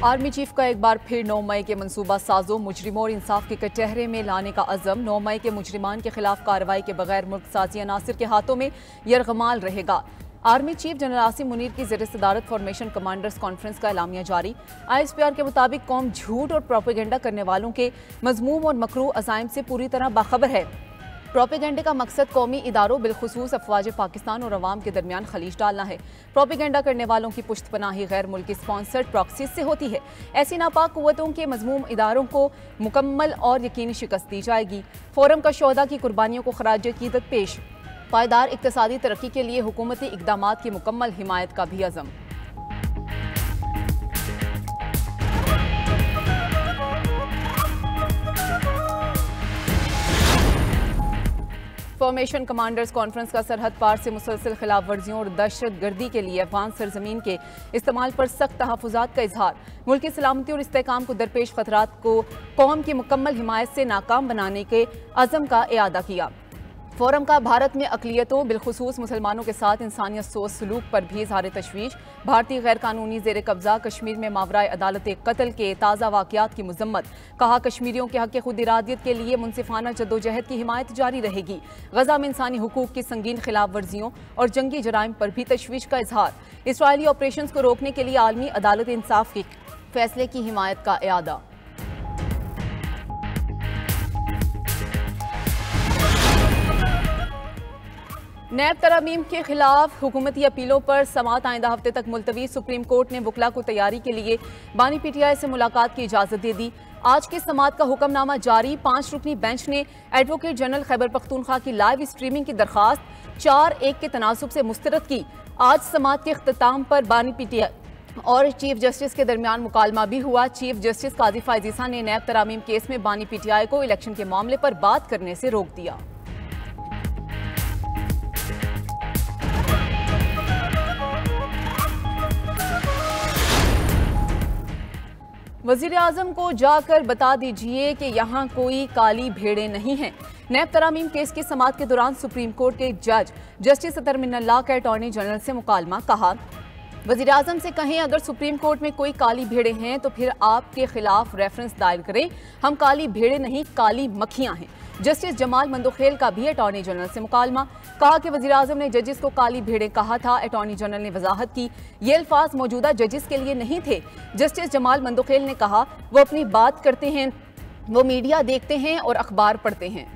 Army chief का एक बार फिर 9 मई के मंसूबा साजों मुजरिमों और इंसाफ के कटहरे में लाने का अज़म। 9 मई के मुजरिमान के खिलाफ कार्रवाई के बगैर मुल्क साजी अनासिर के हाथों में यरगमाल रहेगा। Army chief general Asim Munir की ज़ेर सदारत फॉर्मेशन कमांडर्स कॉन्फ्रेंस का एलामिया जारी। ISPR के मुताबिक कौम झूठ और प्रोपेगेंडा करने वालों के मजमूम और मकरूह अज़ाइम से पूरी तरह बाखबर है। प्रोपेगेंडे का मकसद कौमी इदारों बिलखुसूस अफवाज पाकिस्तान और अवाम के दरमियान खलीज डालना है। प्रोपेगेंडा करने वालों की पुश्त पनाही गैर मुल्की स्पॉन्सर्ड प्रॉक्सीज से होती है। ऐसी नापाक कुव्वतों के मजमूम इदारों को मुकम्मल और यकीनी शिकस्त दी जाएगी। फोरम का शोहदा की कुर्बानियों को खराज अकीदत पेश। पायदार इक्तसादी तरक्की के लिए हुकूमती इकदामात की मुकम्मल हिमायत का भी अज़म। फॉर्मेशन कमांडर्स कॉन्फ्रेंस का सरहद पार से मुसलसल खिलाफ वर्जियों और दहशत गर्दी के लिए अफगान सरजमीन के इस्तेमाल पर सख्त तहफ़्फ़ुज़ात का इजहार। मुल्क की सलामती और इस्तेहकाम को दरपेश खतरात को कौम की मुकम्मल हिमायत से नाकाम बनाने के अज़म का इआदा किया। फोरम का भारत में अक़लियतों बिलखुसूस मुसलमानों के साथ इंसानियत सोच सलूक पर भी इज़हार तशवीश। भारतीय गैर कानूनी ज़ेर कब्ज़ा कश्मीर में मावराए अदालत कत्ल के ताज़ा वाक़यात की मज़म्मत। कहा कश्मीरियों के हक़ खुद इरादियत के लिए मुनसिफाना जद्दोजहद की हिमायत जारी रहेगी। गज़ा में इंसानी हुकूक की संगीन खिलाफ वर्जियों और जंगी जराइम पर भी तशवीश का इजहार। इसराइली ऑपरेशन को रोकने के लिए आलमी अदालत इंसाफ के फैसले की हिमायत का इआदा। नैब तरामीम के खिलाफ हुकूमती अपीलों पर समाअत आइंदा हफ्ते तक मुलतवी। सुप्रीम कोर्ट ने वकला को तैयारी के लिए बानी PTI से मुलाकात की इजाज़त दे दी। आज की समाअत का हुक्मनामा जारी। 5 रुकनी बेंच ने एडवोकेट जनरल खैबर पख्तूनख्वा की लाइव स्ट्रीमिंग की दरखास्त 4-1 के तनासुब से मुस्तरद की। आज समाअत के इख्तिताम पर बानी PTI और चीफ जस्टिस के दरमियान मुकालमा भी हुआ। चीफ जस्टिस काजी फायज़ ईसा ने नैब तरामीम केस में बानी PTI को इलेक्शन के मामले पर बात करने से रोक दिया। वज़ीर आज़म को जाकर बता दीजिए कि यहाँ कोई काली भेड़ें नहीं हैं। नैब तरामीम केस की समाअत के दौरान सुप्रीम कोर्ट के जज जस्टिस अतर मिन्नल्लाह का अटॉर्नी जनरल से मुकालमा। कहा वज़ीर आज़म से कहें अगर सुप्रीम कोर्ट में कोई काली भेड़ें हैं तो फिर आपके खिलाफ रेफरेंस दायर करें। हम काली भेड़ें नहीं काली मक्खियां हैं। जस्टिस जमाल मंदोखेल का भी अटॉर्नी जनरल से मुकालमा। कहा कि वज़ीर आज़म ने जजिस को काली भेड़ें कहा था। अटॉर्नी जनरल ने वजाहत की ये अल्फाज मौजूदा जजिस के लिए नहीं थे। जस्टिस जमाल मंदोखेल ने कहा वो अपनी बात करते हैं, वो मीडिया देखते हैं और अखबार पढ़ते हैं।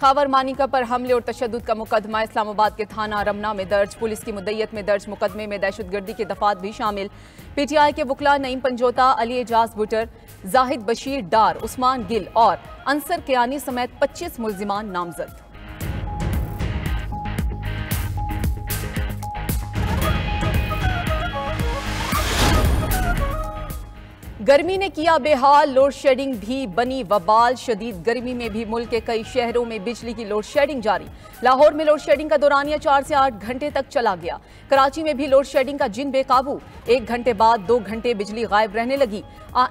खावर मानिका पर हमले और तशद्दुद का मुकदमा इस्लामाबाद के थाना रमना में दर्ज। पुलिस की मुद्दईयत में दर्ज मुकदमे में दहशतगर्दी के दफात भी शामिल। PTI के वकला नईम पंजोता, अली एजाज बुटर, जाहिद बशीर डार, उस्मान गिल और अंसर कियानी समेत 25 मुल्जिमान नामजद। गर्मी ने किया बेहाल, लोड शेडिंग भी बनी वबाल। शदीद गर्मी में भी मुल्क के कई शहरों में बिजली की लोड शेडिंग जारी। लाहौर में लोड शेडिंग का दौरानिया 4 से 8 घंटे तक चला गया। कराची में भी लोड शेडिंग का जिन बेकाबू। 1 घंटे बाद 2 घंटे बिजली गायब रहने लगी।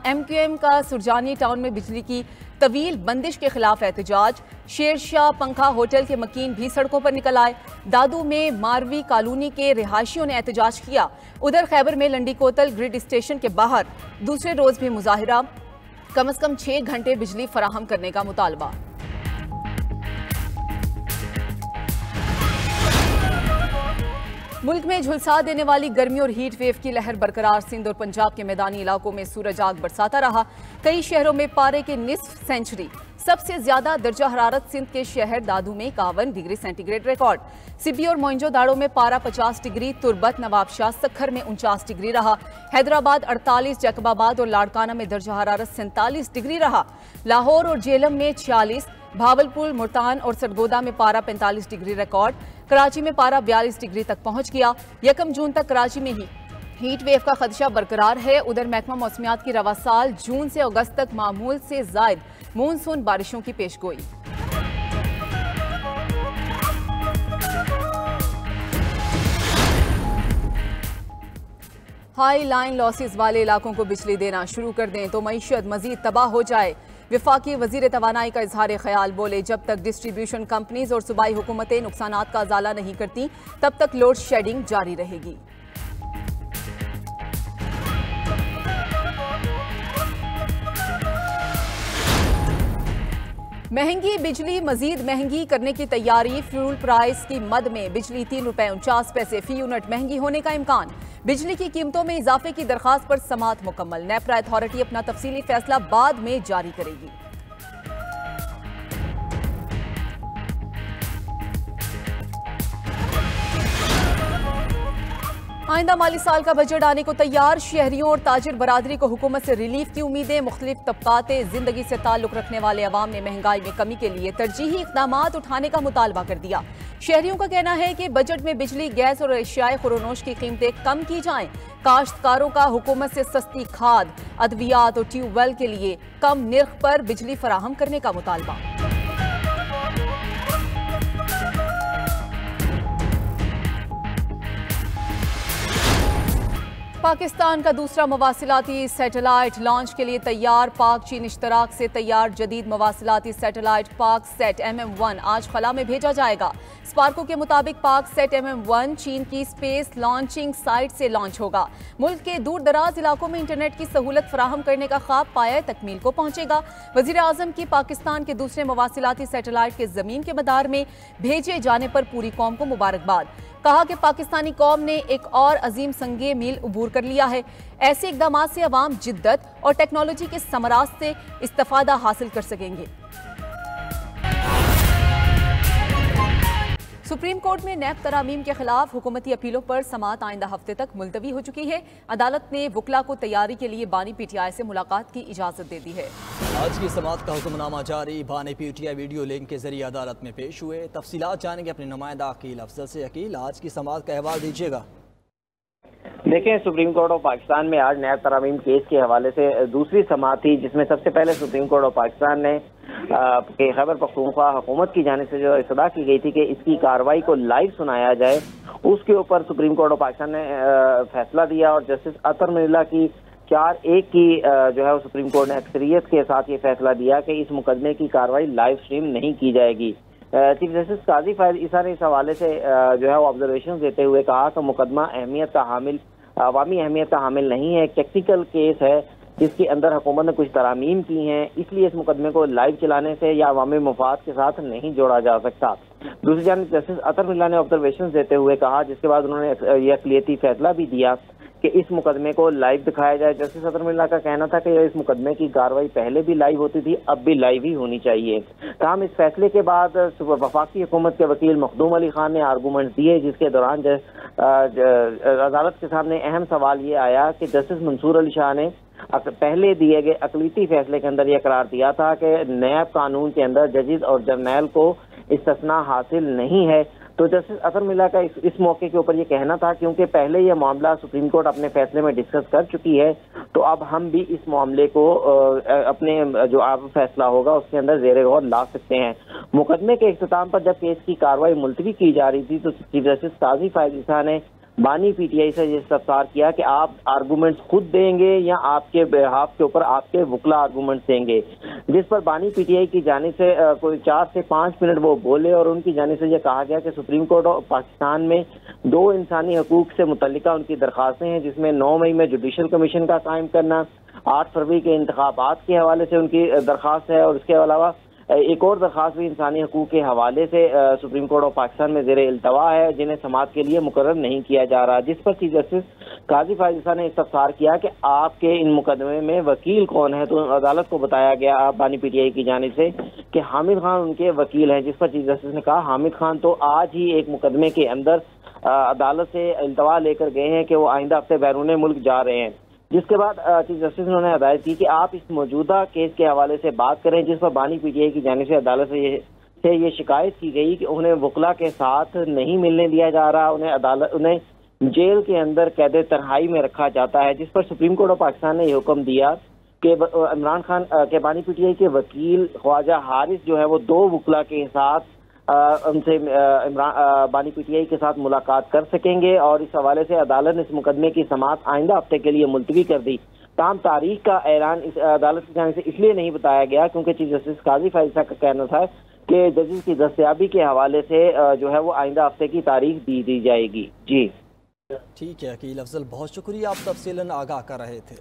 MQM का सुरजानी टाउन में बिजली की तवील बंदिश के खिलाफ एहतजाज। शेरशाह पंखा होटल के मकीन भी सड़कों पर निकल आए। दादू में मारवी कॉलोनी के रिहायशियों ने एहतजाज किया। उधर खैबर में लंडी कोतल ग्रिड स्टेशन के बाहर दूसरे रोज भी मुजाहिरा। कम से कम 6 घंटे बिजली फराहम करने का मुतालबा। मुल्क में झुलसा देने वाली गर्मी और हीट वेव की लहर बरकरार। सिंध और पंजाब के मैदानी इलाकों में सूरज आग बरसाता रहा। कई शहरों में पारे के निस्फ सेंचुरी। सबसे ज्यादा दर्जा हरारत सिंध के शहर दादू में 51 डिग्री सेंटीग्रेड रिकॉर्ड। सिबी और मोइंजोदाड़ो में पारा 50 डिग्री, तुर्बत, नवाबशाह, सखर में 49 डिग्री रहा। हैदराबाद 48, जैकबाबाद और लाड़काना में दर्जा हरारत 47 डिग्री रहा। लाहौर और जेलम में 46, भावलपुर, मुल्तान और सरगोदा में पारा 45 डिग्री रिकॉर्ड। कराची में पारा 42 डिग्री तक पहुंच गया। 1 जून तक कराची में ही हीट वेव का खदशा बरकरार है। उधर महकमा मौसमियात की रवा साल जून से अगस्त तक मामूल से जायद मानसून बारिशों की पेशगोई। हाई लाइन लॉसेस वाले इलाकों को बिजली देना शुरू कर दें तो मईशत मजीद तबाह हो जाए। वफाकी वजीर तवानाई का इजहार ख्याल, बोले जब तक डिस्ट्रीब्यूशन कंपनीज और सूबाई हुकूमतें नुकसानात का अजाला नहीं करती तब तक लोड शेडिंग जारी रहेगी। महंगी बिजली मजीद महंगी करने की तैयारी, फ्यूल प्राइस की मद में बिजली ₹3.49 फी यूनिट महंगी होने का इम्कान। बिजली की कीमतों में इजाफे की दरखास्त पर समाअत मुकम्मल। नेपरा अथॉरिटी अपना तफसीली फैसला बाद में जारी करेगी। आइंदा माली साल का बजट आने को तैयार, शहरियों और ताजिर बरादरी को हुकूमत से रिलीफ की उम्मीदें। मुख्तलिफ तबकाते जिंदगी से ताल्लुक रखने वाले अवाम ने महंगाई में कमी के लिए तरजीही इकदाम उठाने का मुतालबा कर दिया। शहरियों का कहना है कि बजट में बिजली, गैस और एशियाए खुरोनोश की कीमतें कम की जाएं। काश्तकारों का हुकूमत से सस्ती खाद, अद्वियात और ट्यूबवेल के लिए कम निर्ख पर बिजली फराहम करने का मुतालबा। पाकिस्तान का दूसरा मवासिलाती सैटेलाइट लॉन्च के लिए तैयार। पाक चीन इश्तराक से तैयार जदीद मवासिलाती सैटेलाइट पाक सेट MM1 आज खला में भेजा जाएगा। स्पार्को के मुताबिक पाक सेट MM1 चीन की स्पेस लॉन्चिंग साइट से लॉन्च होगा। मुल्क के दूर दराज इलाकों में इंटरनेट की सहूलत फराहम करने का ख्वाब पाया तकमील को पहुंचेगा। वजीर आजम की पाकिस्तान के दूसरे मवासिलाती सैटेलाइट के जमीन के मदार में भेजे जाने पर पूरी कौम को मुबारकबाद। कहा कि पाकिस्तानी कौम ने एक और अजीम संगे मील उबूर कर लिया है। ऐसे इकदाम से अवाम जिद्दत और टेक्नोलॉजी के समरात से इस्तिफादा हासिल कर सकेंगे। सुप्रीम कोर्ट में नैब तरामीम के खिलाफ हुकूमती अपीलों पर समाअत आइंदा हफ्ते तक मुलतवी हो चुकी है। अदालत ने वकला को तैयारी के लिए बानी PTI से मुलाकात की इजाजत दे दी है। आज की समाअत का हुक्मनामा जारी। बानी PTI वीडियो लिंक के जरिए अदालत में पेश हुए। तफसीलात जानेंगे अपने नुमाइंदा अकील अफजल से। अकील, आज की समाअत का अहवाल दीजिएगा। देखें, सुप्रीम कोर्ट ऑफ पाकिस्तान में आज नैब तरामीम केस के हवाले से दूसरी समाअत थी, जिसमें सबसे पहले सुप्रीम कोर्ट ऑफ पाकिस्तान ने खैबर पख्तूनख्वा हुकूमत की जानिब से जो इस्तदा की गई थी कि इसकी कार्रवाई को लाइव सुनाया जाए, उसके ऊपर सुप्रीम कोर्ट ऑफ पाकिस्तान ने फैसला दिया और जस्टिस अतर मिल्ला की 4-1 की जो है वो सुप्रीम कोर्ट ने अक्सरियत के साथ ये फैसला दिया कि इस मुकदमे की कार्रवाई लाइव स्ट्रीम नहीं की जाएगी। चीफ जस्टिस काजी फायद ईसा ने इस हवाले से जो है वो ऑब्जर्वेशन देते हुए कहा कि मुकदमा अवामी अहमियत का हामिल नहीं है, एक टेक्निकल केस है जिसके अंदर हुकूमत ने कुछ तरामीम की हैं, इसलिए इस मुकदमे को लाइव चलाने से या अवामी मुफाद के साथ नहीं जोड़ा जा सकता। दूसरी जानिब जस्टिस अतर मिल्ला ने ऑब्जर्वेशन देते हुए कहा, जिसके बाद उन्होंने यह अक़लियती फैसला भी दिया कि इस मुकदमे को लाइव दिखाया जाए। जस्टिस अतर मिल्ला का कहना था कि इस मुकदमे की कार्रवाई पहले भी लाइव होती थी, अब भी लाइव ही होनी चाहिए। ताहम इस फैसले के बाद वफाकी हुकूमत के वकील मखदूम अली खान ने आर्गूमेंट दिए, जिसके दौरान अदालत के सामने अहम सवाल ये आया कि जस्टिस मंसूर अली शाह ने पहले दिए गए अक़लियती फैसले के अंदर यह करार दिया था कि नैब कानून के अंदर जजेस और जर्नैल को इस्तिस्ना हासिल नहीं है। तो जस्टिस अतर मिल्ला का इस मौके के ऊपर ये कहना था, क्योंकि पहले यह मामला सुप्रीम कोर्ट अपने फैसले में डिस्कस कर चुकी है, तो अब हम भी इस मामले को अपने जो अब फैसला होगा उसके अंदर ज़ेरे गौर ला सकते हैं। मुकदमे के इख्तिताम पर जब केस की कार्रवाई मुलतवी की जा रही थी, तो चीफ जस्टिस काजी फायद ईसा ने बानी PTI से ये इस्तफसार किया कि आप आर्गूमेंट्स खुद देंगे या आपके बिहाफ के ऊपर आपके वकला आर्गूमेंट्स देंगे, जिस पर बानी PTI की जानिब से कोई 4 से 5 मिनट वो बोले और उनकी जानिब से ये कहा गया कि सुप्रीम कोर्ट ऑफ पाकिस्तान में 2 इंसानी हकूक से मुतल्लिका उनकी दरख्वास्तें हैं, जिसमें 9 मई में जुडिशल कमीशन का कायम करना, 8 फरवरी के इंतखाबात के हवाले से उनकी दरख्वास्त है, और इसके अलावा एक और दरख्वास्त भी इंसानी हकूक के हवाले से सुप्रीम कोर्ट ऑफ पाकिस्तान में ज़ेरे इल्तवा है, जिन्हें समाअत के लिए मुकर्रर नहीं किया जा रहा, जिस पर चीफ जस्टिस काजी फायद ईसा ने इस्तफसार किया कि आपके इन मुकदमे में वकील कौन है। तो अदालत को बताया गया बानी PTI की जानिब से कि हामिद खान उनके वकील हैं, जिस पर चीफ जस्टिस ने कहा हामिद खान तो आज ही एक मुकदमे के अंदर अदालत से इल्तवा लेकर गए हैं कि वो आइंदा हफ्ते बैरून मुल्क जा रहे हैं। जिसके बाद चीफ जस्टिस ने हदायत की कि आप इस मौजूदा केस के हवाले से बात करें, जिस पर बानी PTI की जानिब से अदालत से ये शिकायत की गई कि उन्हें वकला के साथ नहीं मिलने दिया जा रहा, उन्हें जेल के अंदर कैद तन्हाई में रखा जाता है, जिस पर सुप्रीम कोर्ट ऑफ पाकिस्तान ने ये हुक्म दिया कि इमरान खान के बानी PTI के वकील ख्वाजा हारिस जो है वो 2 वकला के साथ उनसे बानी PTI के साथ मुलाकात कर सकेंगे, और इस हवाले से अदालत ने इस मुकदमे की समाअत आइंदा हफ्ते के लिए मुलतवी कर दी ताम तारीख का ऐलान इस अदालत की जानिब से इसलिए नहीं बताया गया क्योंकि चीफ जस्टिस काजी फाइज साहब का कहना था कि जजेस की दस्तयाबी के हवाले से जो है वो आइंदा हफ्ते की तारीख दी जाएगी। जी ठीक है अकील अफजल, बहुत शुक्रिया, आप तफसीलन आगाह कर रहे थे।